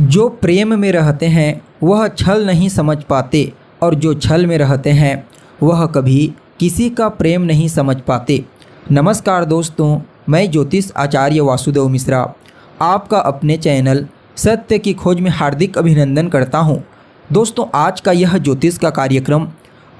जो प्रेम में रहते हैं वह छल नहीं समझ पाते और जो छल में रहते हैं वह कभी किसी का प्रेम नहीं समझ पाते। नमस्कार दोस्तों, मैं ज्योतिष आचार्य वासुदेव मिश्रा आपका अपने चैनल सत्य की खोज में हार्दिक अभिनंदन करता हूं। दोस्तों, आज का यह ज्योतिष का कार्यक्रम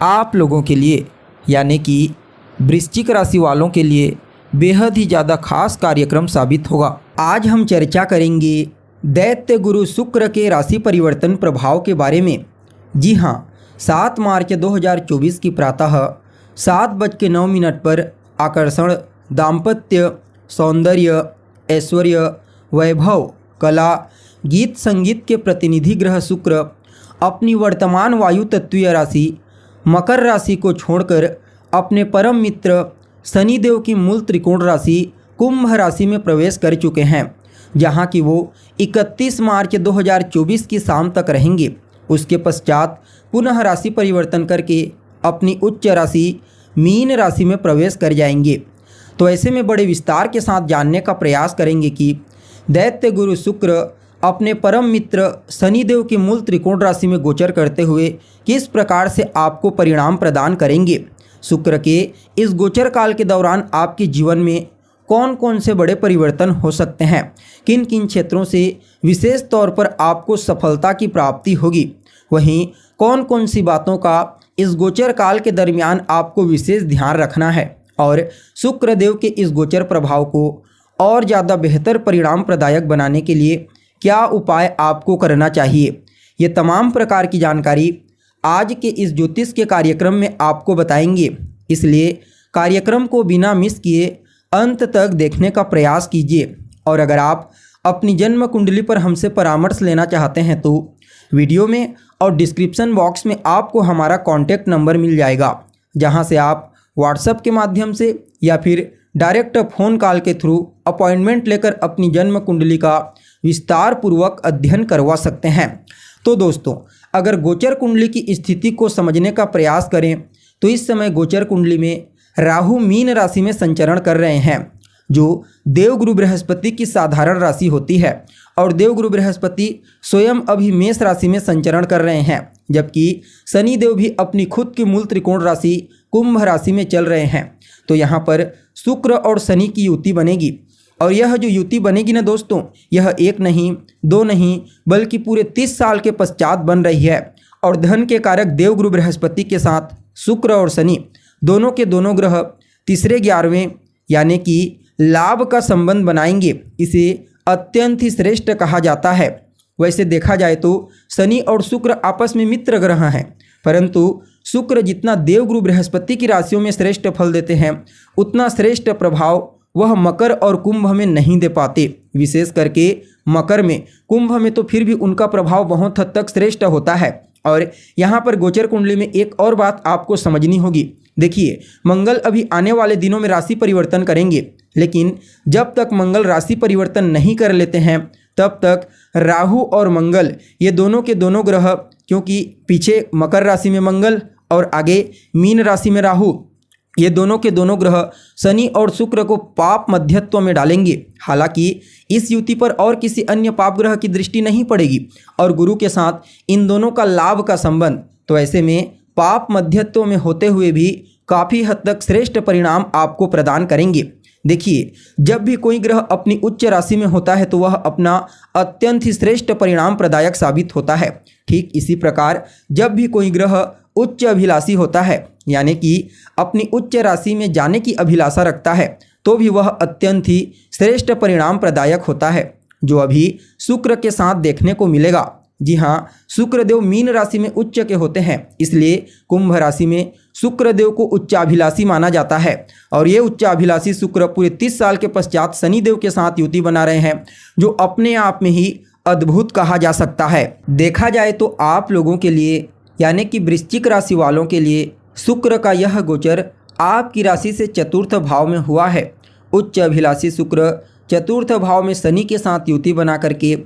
आप लोगों के लिए यानी कि वृश्चिक राशि वालों के लिए बेहद ही ज़्यादा खास कार्यक्रम साबित होगा। आज हम चर्चा करेंगे दैत्य गुरु शुक्र के राशि परिवर्तन प्रभाव के बारे में। जी हाँ, 7 मार्च 2024 की प्रातः 7:09 पर आकर्षण, दाम्पत्य, सौंदर्य, ऐश्वर्य, वैभव, कला, गीत संगीत के प्रतिनिधि ग्रह शुक्र अपनी वर्तमान वायु तत्वीय राशि मकर राशि को छोड़कर अपने परम मित्र शनिदेव की मूल त्रिकोण राशि कुंभ राशि में प्रवेश कर चुके हैं, जहां कि वो 31 मार्च 2024 की शाम तक रहेंगे। उसके पश्चात पुनः राशि परिवर्तन करके अपनी उच्च राशि मीन राशि में प्रवेश कर जाएंगे। तो ऐसे में बड़े विस्तार के साथ जानने का प्रयास करेंगे कि दैत्य गुरु शुक्र अपने परम मित्र शनिदेव की मूल त्रिकोण राशि में गोचर करते हुए किस प्रकार से आपको परिणाम प्रदान करेंगे। शुक्र के इस गोचर काल के दौरान आपके जीवन में कौन कौन से बड़े परिवर्तन हो सकते हैं, किन किन क्षेत्रों से विशेष तौर पर आपको सफलता की प्राप्ति होगी, वहीं कौन कौन सी बातों का इस गोचर काल के दरमियान आपको विशेष ध्यान रखना है और शुक्र देव के इस गोचर प्रभाव को और ज़्यादा बेहतर परिणाम प्रदायक बनाने के लिए क्या उपाय आपको करना चाहिए। ये तमाम प्रकार की जानकारी आज के इस ज्योतिष के कार्यक्रम में आपको बताएंगे, इसलिए कार्यक्रम को बिना मिस किए अंत तक देखने का प्रयास कीजिए। और अगर आप अपनी जन्म कुंडली पर हमसे परामर्श लेना चाहते हैं तो वीडियो में और डिस्क्रिप्शन बॉक्स में आपको हमारा कॉन्टैक्ट नंबर मिल जाएगा, जहां से आप व्हाट्सएप के माध्यम से या फिर डायरेक्ट फ़ोन कॉल के थ्रू अपॉइंटमेंट लेकर अपनी जन्म कुंडली का विस्तार पूर्वक अध्ययन करवा सकते हैं। तो दोस्तों, अगर गोचर कुंडली की स्थिति को समझने का प्रयास करें तो इस समय गोचर कुंडली में राहु मीन राशि में संचरण कर रहे हैं, जो देवगुरु बृहस्पति की साधारण राशि होती है, और देवगुरु बृहस्पति स्वयं अभी मेष राशि में संचरण कर रहे हैं, जबकि शनिदेव भी अपनी खुद की मूल त्रिकोण राशि कुंभ राशि में चल रहे हैं। तो यहाँ पर शुक्र और शनि की युति बनेगी, और यह जो युति बनेगी ना दोस्तों, यह एक नहीं दो नहीं बल्कि पूरे 30 साल के पश्चात बन रही है। और धन के कारक देवगुरु बृहस्पति के साथ शुक्र और शनि दोनों के दोनों ग्रह तीसरे 11वें यानी कि लाभ का संबंध बनाएंगे। इसे अत्यंत ही श्रेष्ठ कहा जाता है। वैसे देखा जाए तो शनि और शुक्र आपस में मित्र ग्रह हैं, परंतु शुक्र जितना देवगुरु बृहस्पति की राशियों में श्रेष्ठ फल देते हैं, उतना श्रेष्ठ प्रभाव वह मकर और कुंभ में नहीं दे पाते। विशेष करके मकर में, कुंभ में तो फिर भी उनका प्रभाव बहुत हद तक श्रेष्ठ होता है। और यहाँ पर गोचर कुंडली में एक और बात आपको समझनी होगी। देखिए, मंगल अभी आने वाले दिनों में राशि परिवर्तन करेंगे, लेकिन जब तक मंगल राशि परिवर्तन नहीं कर लेते हैं तब तक राहु और मंगल ये दोनों के दोनों ग्रह, क्योंकि पीछे मकर राशि में मंगल और आगे मीन राशि में राहु, ये दोनों के दोनों ग्रह शनि और शुक्र को पाप मध्यत्व में डालेंगे। हालांकि इस युति पर और किसी अन्य पाप ग्रह की दृष्टि नहीं पड़ेगी, और गुरु के साथ इन दोनों का लाभ का संबंध, तो ऐसे में पाप मध्यत्व में होते हुए भी काफ़ी हद तक श्रेष्ठ परिणाम आपको प्रदान करेंगे। देखिए, जब भी कोई ग्रह अपनी उच्च राशि में होता है तो वह अपना अत्यंत ही श्रेष्ठ परिणाम प्रदायक साबित होता है। ठीक इसी प्रकार जब भी कोई ग्रह उच्च अभिलाषी होता है, यानी कि अपनी उच्च राशि में जाने की अभिलाषा रखता है, तो भी वह अत्यंत ही श्रेष्ठ परिणाम प्रदायक होता है, जो अभी शुक्र के साथ देखने को मिलेगा। जी हाँ, शुक्रदेव मीन राशि में उच्च के होते हैं, इसलिए कुंभ राशि में शुक्रदेव को उच्चाभिलाषी माना जाता है। और ये उच्चाभिलाषी शुक्र पूरे 30 साल के पश्चात शनिदेव के साथ युति बना रहे हैं, जो अपने आप में ही अद्भुत कहा जा सकता है। देखा जाए तो आप लोगों के लिए यानी कि वृश्चिक राशि वालों के लिए शुक्र का यह गोचर आपकी राशि से चतुर्थ भाव में हुआ है। उच्च अभिलाषी शुक्र चतुर्थ भाव में शनि के साथ युति बना करके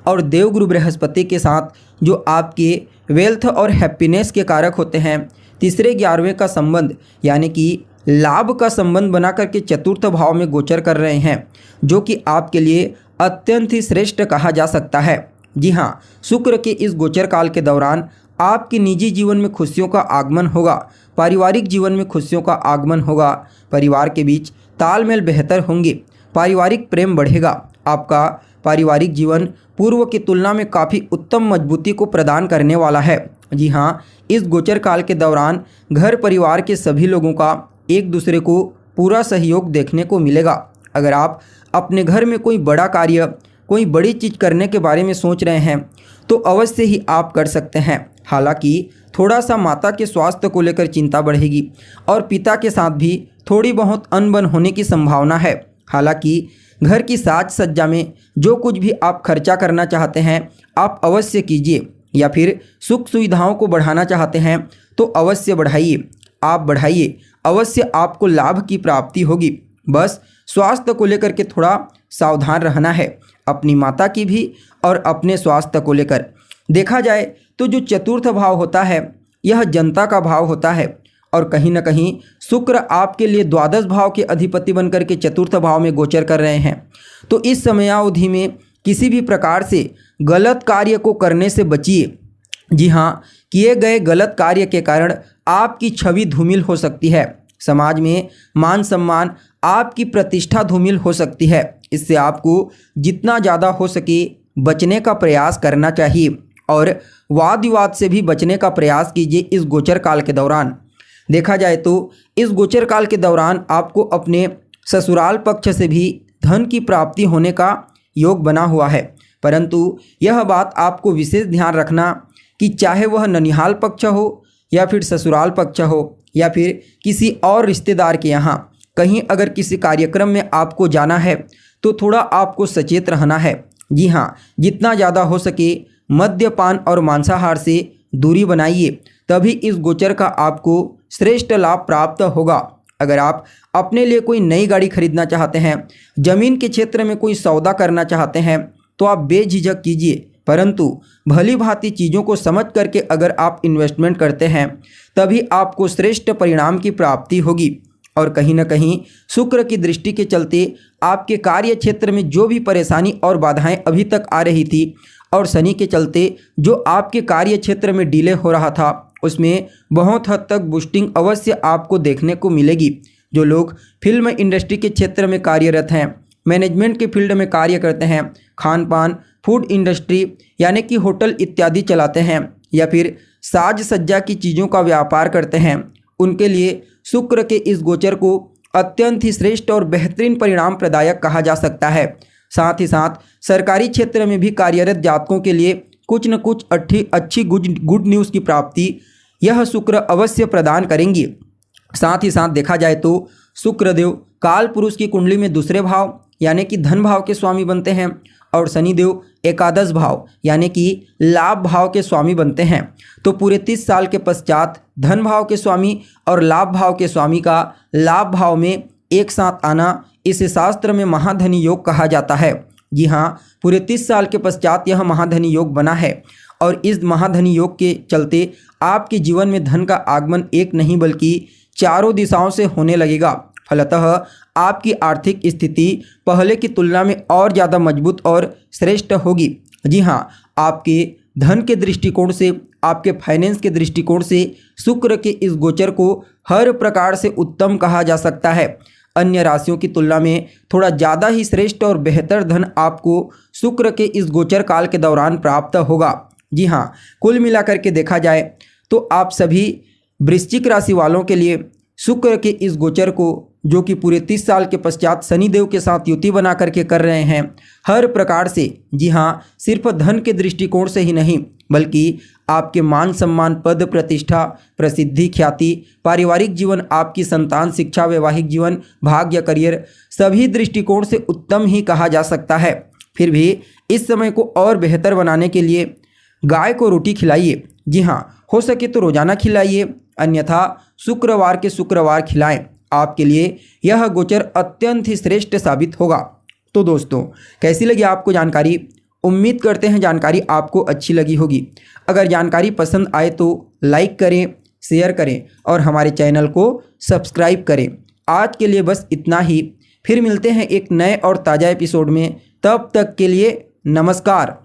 और देवगुरु बृहस्पति के साथ, जो आपके वेल्थ और हैप्पीनेस के कारक होते हैं, तीसरे 11वें का संबंध यानी कि लाभ का संबंध बना करके चतुर्थ भाव में गोचर कर रहे हैं, जो कि आपके लिए अत्यंत ही श्रेष्ठ कहा जा सकता है। जी हाँ, शुक्र के इस गोचर काल के दौरान आपके निजी जीवन में खुशियों का आगमन होगा, पारिवारिक जीवन में खुशियों का आगमन होगा, परिवार के बीच तालमेल बेहतर होंगे, पारिवारिक प्रेम बढ़ेगा, आपका पारिवारिक जीवन पूर्व की तुलना में काफ़ी उत्तम मजबूती को प्रदान करने वाला है। जी हाँ, इस गोचर काल के दौरान घर परिवार के सभी लोगों का एक दूसरे को पूरा सहयोग देखने को मिलेगा। अगर आप अपने घर में कोई बड़ा कार्य, कोई बड़ी चीज़ करने के बारे में सोच रहे हैं तो अवश्य ही आप कर सकते हैं। हालांकि थोड़ा सा माता के स्वास्थ्य को लेकर चिंता बढ़ेगी और पिता के साथ भी थोड़ी बहुत अनबन होने की संभावना है। हालांकि घर की साज सज्जा में जो कुछ भी आप खर्चा करना चाहते हैं आप अवश्य कीजिए, या फिर सुख सुविधाओं को बढ़ाना चाहते हैं तो अवश्य बढ़ाइए, आप बढ़ाइए, अवश्य आपको लाभ की प्राप्ति होगी। बस स्वास्थ्य को लेकर के थोड़ा सावधान रहना है, अपनी माता की भी और अपने स्वास्थ्य को लेकर। देखा जाए तो जो चतुर्थ भाव होता है यह जनता का भाव होता है और कहीं न कहीं शुक्र आपके लिए द्वादश भाव के अधिपति बनकर के चतुर्थ भाव में गोचर कर रहे हैं। तो इस समयावधि में किसी भी प्रकार से गलत कार्य को करने से बचिए। जी हाँ, किए गए गलत कार्य के कारण आपकी छवि धूमिल हो सकती है, समाज में मान सम्मान, आपकी प्रतिष्ठा धूमिल हो सकती है। इससे आपको जितना ज़्यादा हो सके बचने का प्रयास करना चाहिए और वाद विवाद से भी बचने का प्रयास कीजिए इस गोचर काल के दौरान। देखा जाए तो इस गोचर काल के दौरान आपको अपने ससुराल पक्ष से भी धन की प्राप्ति होने का योग बना हुआ है, परंतु यह बात आपको विशेष ध्यान रखना कि चाहे वह ननिहाल पक्ष हो या फिर ससुराल पक्ष हो या फिर किसी और रिश्तेदार के यहाँ कहीं अगर किसी कार्यक्रम में आपको जाना है तो थोड़ा आपको सचेत रहना है। जी हाँ, जितना ज़्यादा हो सके मद्यपान और मांसाहार से दूरी बनाइए, तभी इस गोचर का आपको श्रेष्ठ लाभ प्राप्त होगा। अगर आप अपने लिए कोई नई गाड़ी खरीदना चाहते हैं, जमीन के क्षेत्र में कोई सौदा करना चाहते हैं तो आप बेझिझक कीजिए, परंतु भली भांति चीज़ों को समझ करके अगर आप इन्वेस्टमेंट करते हैं तभी आपको श्रेष्ठ परिणाम की प्राप्ति होगी। और कहीं न कहीं शुक्र की दृष्टि के चलते आपके कार्य क्षेत्र में जो भी परेशानी और बाधाएं अभी तक आ रही थी और शनि के चलते जो आपके कार्य क्षेत्र में डिले हो रहा था उसमें बहुत हद तक बूस्टिंग अवश्य आपको देखने को मिलेगी। जो लोग फिल्म इंडस्ट्री के क्षेत्र में कार्यरत हैं, मैनेजमेंट के फील्ड में कार्य करते हैं, खान पान फूड इंडस्ट्री यानी कि होटल इत्यादि चलाते हैं या फिर साज सज्जा की चीज़ों का व्यापार करते हैं, उनके लिए शुक्र के इस गोचर को अत्यंत ही श्रेष्ठ और बेहतरीन परिणाम प्रदायक कहा जा सकता है। साथ ही साथ सरकारी क्षेत्र में भी कार्यरत जातकों के लिए कुछ न कुछ अच्छी गुड न्यूज़ की प्राप्ति यह शुक्र अवश्य प्रदान करेंगी। साथ ही साथ देखा जाए तो शुक्रदेव काल पुरुष की कुंडली में दूसरे भाव यानी कि धन भाव के स्वामी बनते हैं और शनिदेव एकादश भाव यानी कि लाभ भाव के स्वामी बनते हैं। तो पूरे 30 साल के पश्चात धन भाव के स्वामी और लाभ भाव के स्वामी का लाभ भाव में एक साथ आना इसे शास्त्र में महाधनी योग कहा जाता है। जी हाँ, पूरे 30 साल के पश्चात यह महाधनी योग बना है और इस महाधनी योग के चलते आपके जीवन में धन का आगमन एक नहीं बल्कि चारों दिशाओं से होने लगेगा। फलतः आपकी आर्थिक स्थिति पहले की तुलना में और ज़्यादा मजबूत और श्रेष्ठ होगी। जी हाँ, आपके धन के दृष्टिकोण से, आपके फाइनेंस के दृष्टिकोण से शुक्र के इस गोचर को हर प्रकार से उत्तम कहा जा सकता है। अन्य राशियों की तुलना में थोड़ा ज़्यादा ही श्रेष्ठ और बेहतर धन आपको शुक्र के इस गोचर काल के दौरान प्राप्त होगा। जी हाँ, कुल मिलाकर के देखा जाए तो आप सभी वृश्चिक राशि वालों के लिए शुक्र के इस गोचर को जो कि पूरे 30 साल के पश्चात शनिदेव के साथ युति बना करके कर रहे हैं, हर प्रकार से, जी हाँ, सिर्फ धन के दृष्टिकोण से ही नहीं बल्कि आपके मान सम्मान, पद प्रतिष्ठा, प्रसिद्धि, ख्याति, पारिवारिक जीवन, आपकी संतान, शिक्षा, वैवाहिक जीवन, भाग्य, करियर सभी दृष्टिकोण से उत्तम ही कहा जा सकता है। फिर भी इस समय को और बेहतर बनाने के लिए गाय को रोटी खिलाइए। जी हाँ, हो सके तो रोजाना खिलाइए, अन्यथा शुक्रवार के शुक्रवार खिलाएं। आपके लिए यह गोचर अत्यंत ही श्रेष्ठ साबित होगा। तो दोस्तों, कैसी लगी आपको जानकारी? उम्मीद करते हैं जानकारी आपको अच्छी लगी होगी। अगर जानकारी पसंद आए तो लाइक करें, शेयर करें और हमारे चैनल को सब्सक्राइब करें। आज के लिए बस इतना ही, फिर मिलते हैं एक नए और ताज़ा एपिसोड में। तब तक के लिए नमस्कार।